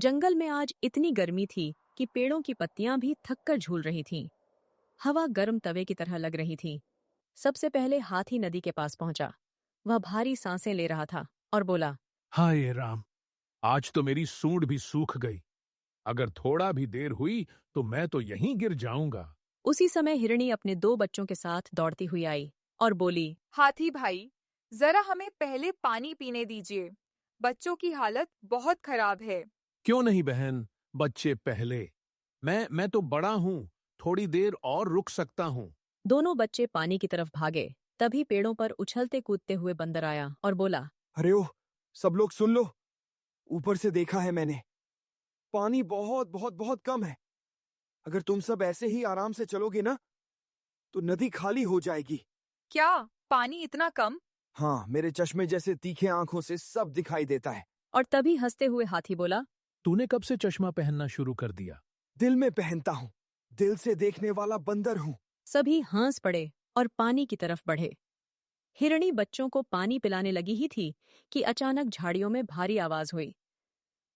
जंगल में आज इतनी गर्मी थी कि पेड़ों की पत्तियां भी थककर झूल रही थीं। हवा गर्म तवे की तरह लग रही थी। सबसे पहले हाथी नदी के पास पहुंचा। वह भारी सांसें ले रहा था और बोला, हाय राम, आज तो मेरी सूंड भी सूख गई। अगर थोड़ा भी देर हुई तो मैं तो यहीं गिर जाऊंगा। उसी समय हिरणी अपने 2 बच्चों के साथ दौड़ती हुई आई और बोली, हाथी भाई, जरा हमें पहले पानी पीने दीजिए। बच्चों की हालत बहुत खराब है। क्यों नहीं बहन, बच्चे पहले। मैं तो बड़ा हूं, थोड़ी देर और रुक सकता हूं। दोनों बच्चे पानी की तरफ भागे। तभी पेड़ों पर उछलते कूदते हुए बंदर आया और बोला, अरे ओ, सब लोग सुन लो। ऊपर से देखा है मैंने, पानी बहुत बहुत बहुत कम है। अगर तुम सब ऐसे ही आराम से चलोगे ना, तो नदी खाली हो जाएगी। क्या पानी इतना कम? हाँ, मेरे चश्मे जैसे तीखे आंखों से सब दिखाई देता है। और तभी हंसते हुए हाथी बोला, तूने कब से चश्मा पहनना शुरू कर दिया? दिल में पहनता हूँ, दिल से देखने वाला बंदर हूँ। सभी हंस पड़े और पानी की तरफ बढ़े। हिरणी बच्चों को पानी पिलाने लगी ही थी कि अचानक झाड़ियों में भारी आवाज हुई।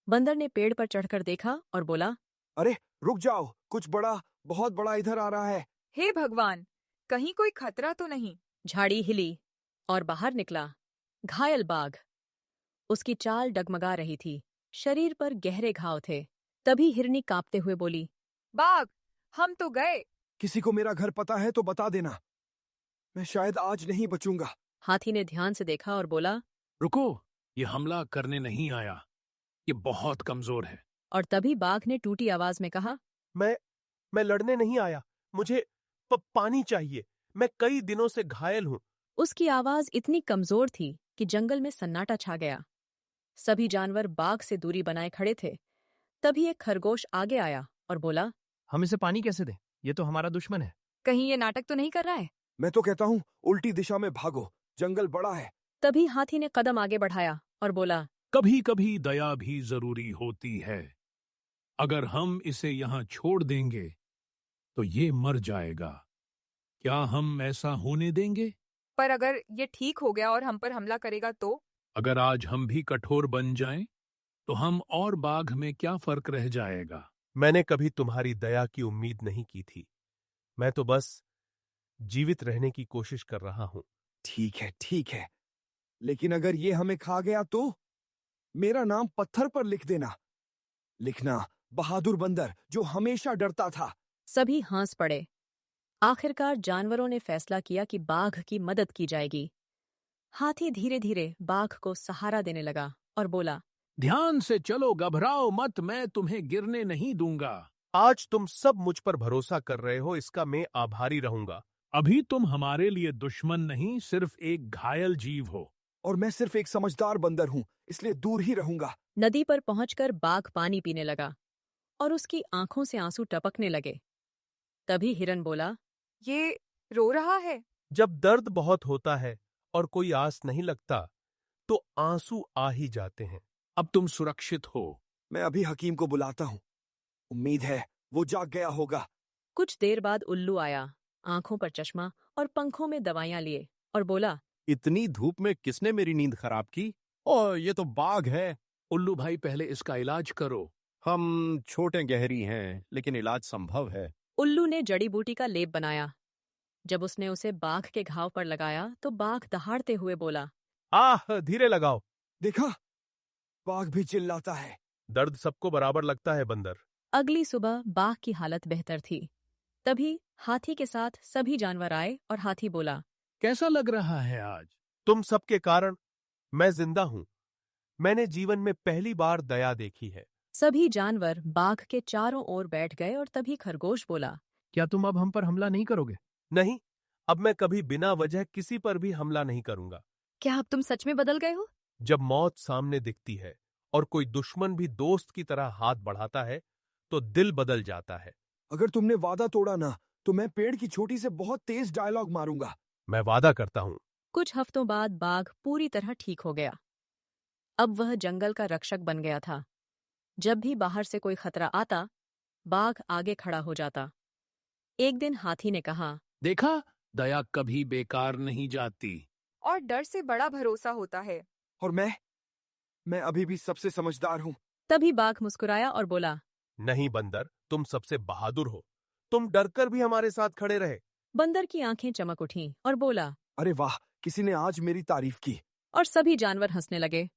बंदर ने पेड़ पर चढ़कर देखा और बोला, अरे रुक जाओ, कुछ बड़ा, बहुत बड़ा इधर आ रहा है। हे भगवान, कहीं कोई खतरा तो नहीं? झाड़ी हिली और बाहर निकला घायल बाघ। उसकी चाल डगमगा रही थी, शरीर पर गहरे घाव थे। तभी हिरनी कांपते हुए बोली, बाघ, हम तो गए। किसी को मेरा घर पता है तो बता देना, मैं शायद आज नहीं बचूंगा। हाथी ने ध्यान से देखा और बोला, रुको, ये हमला करने नहीं आया, ये बहुत कमजोर है। और तभी बाघ ने टूटी आवाज में कहा, मैं लड़ने नहीं आया। मुझे पानी चाहिए। मैं कई दिनों से घायल हूं। उसकी आवाज इतनी कमजोर थी कि जंगल में सन्नाटा छा गया। सभी जानवर बाघ से दूरी बनाए खड़े थे। तभी एक खरगोश आगे आया और बोला, हम इसे पानी कैसे दें? ये तो हमारा दुश्मन है। कहीं ये नाटक तो नहीं कर रहा है? मैं तो कहता हूँ उल्टी दिशा में भागो, जंगल बड़ा है। तभी हाथी ने कदम आगे बढ़ाया और बोला, कभी कभी दया भी जरूरी होती है। अगर हम इसे यहाँ छोड़ देंगे तो ये मर जाएगा। क्या हम ऐसा होने देंगे? पर अगर ये ठीक हो गया और हम पर हमला करेगा तो? अगर आज हम भी कठोर बन जाएं, तो हम और बाघ में क्या फर्क रह जाएगा? मैंने कभी तुम्हारी दया की उम्मीद नहीं की थी। मैं तो बस जीवित रहने की कोशिश कर रहा हूं। ठीक है, लेकिन अगर ये हमें खा गया तो मेरा नाम पत्थर पर लिख देना। लिखना, बहादुर बंदर जो हमेशा डरता था। सभी हंस पड़े। आखिरकार जानवरों ने फैसला किया कि बाघ की मदद की जाएगी। हाथी धीरे धीरे बाघ को सहारा देने लगा और बोला, ध्यान से चलो, घबराओ मत, मैं तुम्हें गिरने नहीं दूंगा। आज तुम सब मुझ पर भरोसा कर रहे हो, इसका मैं आभारी रहूंगा। अभी तुम हमारे लिए दुश्मन नहीं, सिर्फ एक घायल जीव हो। और मैं सिर्फ एक समझदार बंदर हूं, इसलिए दूर ही रहूंगा। नदी पर पहुंचकर बाघ पानी पीने लगा और उसकी आंखों से आंसू टपकने लगे। तभी हिरन बोला, ये रो रहा है। जब दर्द बहुत होता है और कोई आस नहीं लगता, तो आंसू आ ही जाते हैं। अब तुम सुरक्षित हो। मैं अभी हकीम को बुलाता हूं, उम्मीद है वो जाग गया होगा। कुछ देर बाद उल्लू आया, आंखों पर चश्मा और पंखों में दवाइयां लिए और बोला, इतनी धूप में किसने मेरी नींद खराब की? ओह, ये तो बाघ है। उल्लू भाई, पहले इसका इलाज करो। हम छोटे गहरी हैं, लेकिन इलाज संभव है। उल्लू ने जड़ी बूटी का लेप बनाया। जब उसने उसे बाघ के घाव पर लगाया तो बाघ दहाड़ते हुए बोला, आह, धीरे लगाओ। देखा, बाघ भी चिल्लाता है। दर्द सबको बराबर लगता है बंदर। अगली सुबह बाघ की हालत बेहतर थी। तभी हाथी के साथ सभी जानवर आए और हाथी बोला, कैसा लग रहा है आज? तुम सबके कारण मैं जिंदा हूं। मैंने जीवन में पहली बार दया देखी है। सभी जानवर बाघ के चारों ओर बैठ गए और तभी खरगोश बोला, क्या तुम अब हम पर हमला नहीं करोगे? नहीं, अब मैं कभी बिना वजह किसी पर भी हमला नहीं करूंगा। क्या अब तुम सच में बदल गए हो? जब मौत सामने दिखती है और कोई दुश्मन भी दोस्त की तरह हाथ बढ़ाता है, तो दिल बदल जाता है। अगर तुमने वादा तोड़ा ना, तो मैं पेड़ की चोटी से बहुत तेज डायलॉग मारूंगा। मैं वादा करता हूं। कुछ हफ्तों बाद बाघ पूरी तरह ठीक हो गया। अब वह जंगल का रक्षक बन गया था। जब भी बाहर से कोई खतरा आता, बाघ आगे खड़ा हो जाता। एक दिन हाथी ने कहा, देखा, दया कभी बेकार नहीं जाती। और डर से बड़ा भरोसा होता है। और मैं अभी भी सबसे समझदार हूं। तभी बाघ मुस्कुराया और बोला, नहीं बंदर, तुम सबसे बहादुर हो। तुम डरकर भी हमारे साथ खड़े रहे। बंदर की आंखें चमक उठीं और बोला, अरे वाह, किसी ने आज मेरी तारीफ की। और सभी जानवर हंसने लगे।